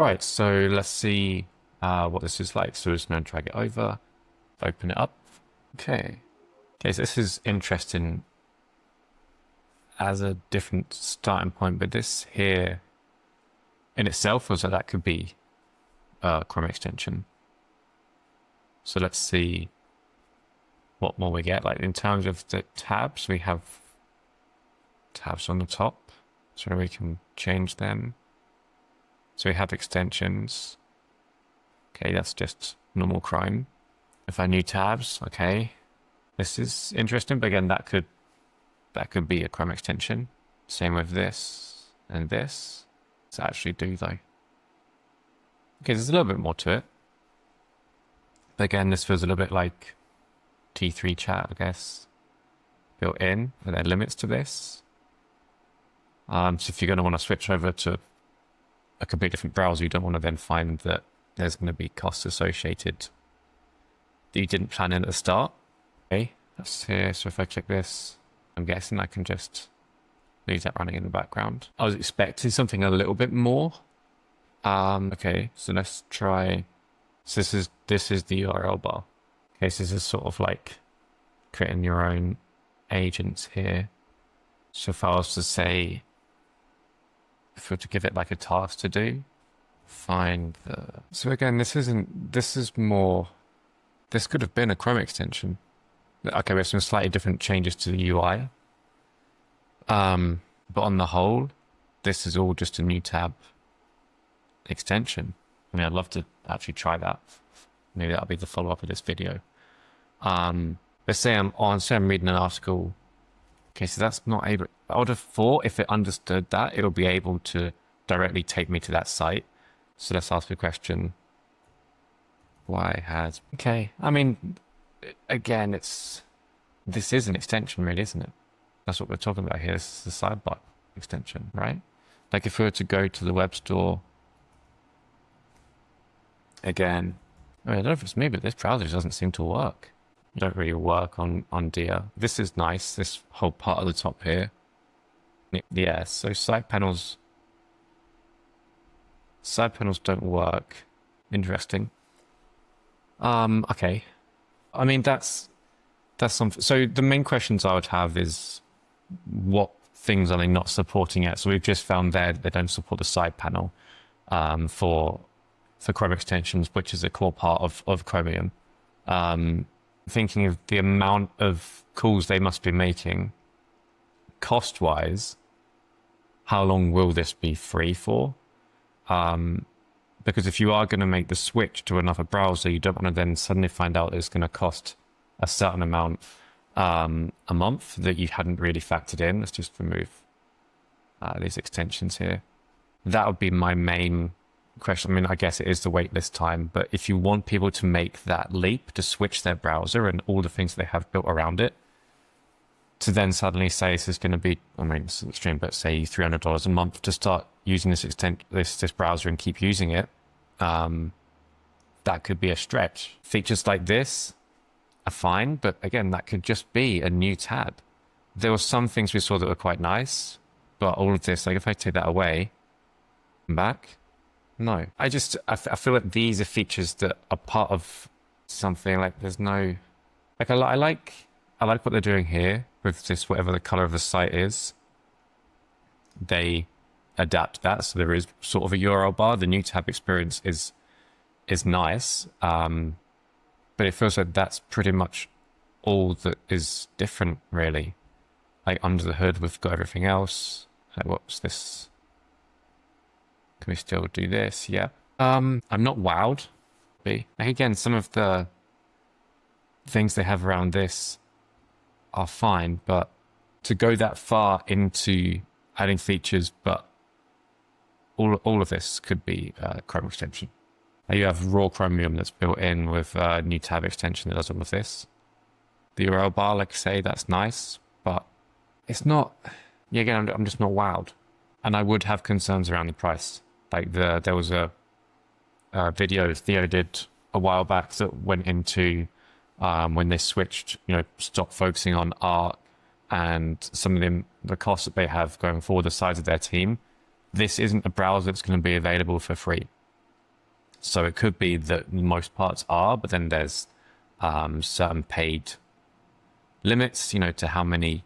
Right, so let's see what this is like. So we're just going to drag it over, open it up. Okay. Okay, so this is interesting as a different starting point, but this here in itself was that could be a Chrome extension. So let's see what more we get. Like in terms of the tabs, we have tabs on the top, so we can change them. So we have extensions. Okay, that's just normal Chrome. If I new tabs, okay, this is interesting. But again, that could be a Chrome extension. Same with this and this. Let's actually do though. Okay, there's a little bit more to it. But again, this feels a little bit like T3 chat, I guess, built in. Are there limits to this? So if you're going to want to switch over to a completely different browser, you don't want to then find that there's going to be costs associated that you didn't plan in at the start. Okay, that's here. So if I click this, I'm guessing I can just leave that running in the background. I was expecting something a little bit more. Okay, so let's try. So this is the URL bar. Okay, so this is sort of like creating your own agents here. So if I was to say, if we were to give it like a task to do, find the... So again, this is more, this could have been a Chrome extension. Okay, we have some slightly different changes to the UI. But on the whole, this is all just a new tab extension. I mean, I'd love to actually try that. Maybe that'll be the follow-up of this video. Let's say I'm reading an article. Okay, so that's not able... I would have thought if it understood that, it'll be able to directly take me to that site. So let's ask a question. Why has... Okay, I mean, again, this is an extension really, isn't it? That's what we're talking about here. This is the sidebar extension, right? Like if we were to go to the web store, again, I mean, I don't know if it's me, but this browser doesn't seem to work. It don't really work on Dia. This is nice, this whole part of the top here. Yeah, so side panels don't work. Interesting. Okay. I mean, that's something. So the main questions I would have is what things are they not supporting yet? So we've just found there that they don't support the side panel for Chrome extensions, which is a core part of Chromium. Thinking of the amount of calls they must be making cost-wise, how long will this be free for? Because if you are going to make the switch to another browser, you don't want to then suddenly find out it's going to cost a certain amount a month that you hadn't really factored in. Let's just remove these extensions here. That would be my main question. I mean, I guess it is the waitlist time, but if you want people to make that leap to switch their browser and all the things they have built around it, to then suddenly say this is going to be, I mean, it's extreme, but say $300 a month to start using this browser and keep using it, that could be a stretch. Features like this are fine, but again, that could just be a new tab. There were some things we saw that were quite nice, but all of this, like if I take that away, come back, no. I feel like these are features that are part of something. Like there's no, like I like what they're doing here with this, whatever the color of the site is. They adapt that, so there is sort of a URL bar. The new tab experience is nice, but it feels like that's pretty much all that is different, really. Like under the hood, we've got everything else. Like, what's this? Can we still do this? Yeah. I'm not wowed. Like again, some of the things they have around this are fine, but to go that far into adding features, but all of this could be a Chrome extension. Now you have raw Chromium that's built in with a new tab extension that does all of this. The URL bar, like I say, that's nice, but it's not. Yeah, again, I'm just not wowed, and I would have concerns around the price. Like there was a video Theo did a while back that went into when they switched, stopped focusing on art and some of the costs that they have going forward, the size of their team. This isn't a browser that's going to be available for free. So it could be that most parts are, but then there's certain paid limits, you know, to how many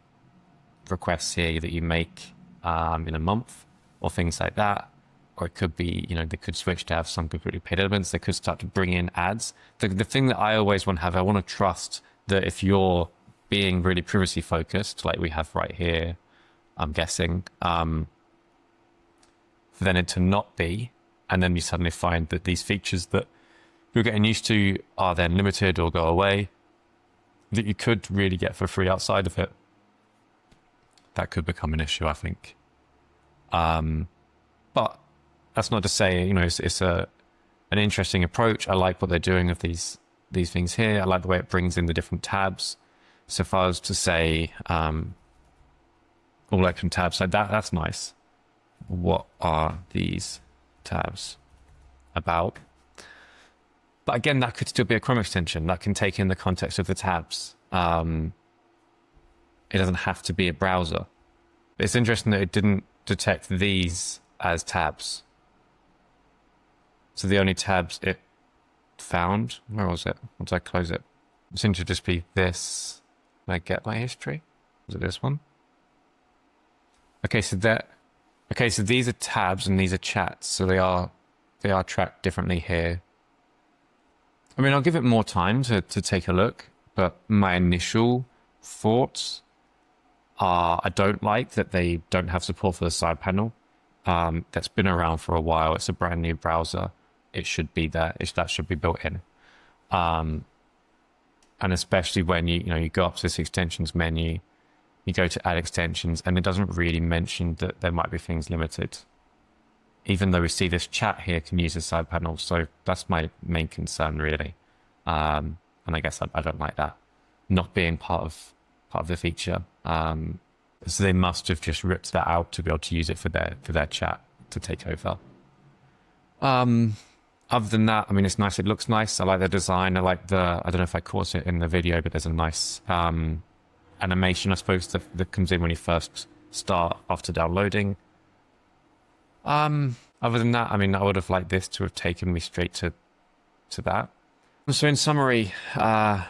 requests here that you make in a month or things like that. Or it could be, you know, they could switch to have some completely paid elements. They could start to bring in ads. The thing that I always want to have, I want to trust that if you're being really privacy focused, like we have right here, I'm guessing, for then it to not be, and then you suddenly find that these features that you're getting used to are then limited or go away, that you could really get for free outside of it. That could become an issue, I think. But that's not to say, you know, it's an interesting approach. I like what they're doing with these things here. I like the way it brings in the different tabs. So far as to say, all open tabs like that, that's nice. What are these tabs about? But again, that could still be a Chrome extension that can take in the context of the tabs. It doesn't have to be a browser. It's interesting that it didn't detect these as tabs. So the only tabs it found, where was it? Once I close it, it seemed to just be this. Can I get my history? Was it this one? Okay, so these are tabs and these are chats. So they are tracked differently here. I mean, I'll give it more time to take a look, but my initial thoughts are I don't like that they don't have support for the side panel. That's been around for a while. It's a brand new browser. It should be there. That should be built in. And especially when you go up to this extensions menu, you go to add extensions, and it doesn't really mention that there might be things limited. Even though we see this chat here can use the side panel. So that's my main concern, really. And I guess I don't like that not being part of the feature. So they must have just ripped that out to be able to use it for their chat to take over. Other than that, I mean, it's nice. It looks nice. I like the design. I like I don't know if I caught it in the video, but there's a nice animation, I suppose, that comes in when you first start after downloading. Other than that, I mean, I would have liked this to have taken me straight to that. So in summary, it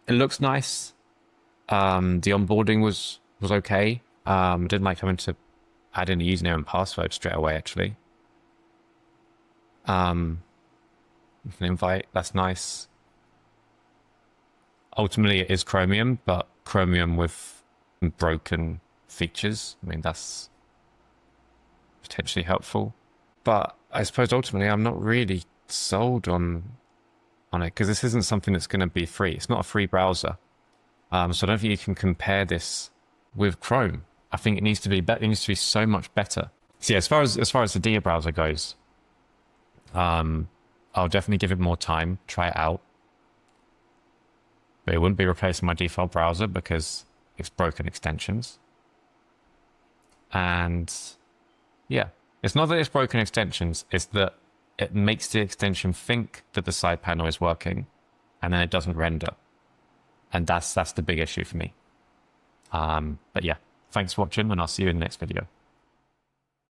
looks nice. The onboarding was okay. I didn't like having to add in a username and password straight away, actually. An invite, that's nice. Ultimately, it is Chromium, but Chromium with broken features. I mean, that's potentially helpful. But I suppose ultimately, I'm not really sold on it, because this isn't something that's going to be free. It's not a free browser. So I don't think you can compare this with Chrome. I think it needs to be better. It needs to be so much better. So yeah, as far as the Dia browser goes, I'll definitely give it more time, try it out. But it wouldn't be replacing my default browser because it's broken extensions. And yeah, it's not that it's broken extensions, it's that it makes the extension think that the side panel is working, and then it doesn't render. And that's the big issue for me. But yeah, thanks for watching, and I'll see you in the next video.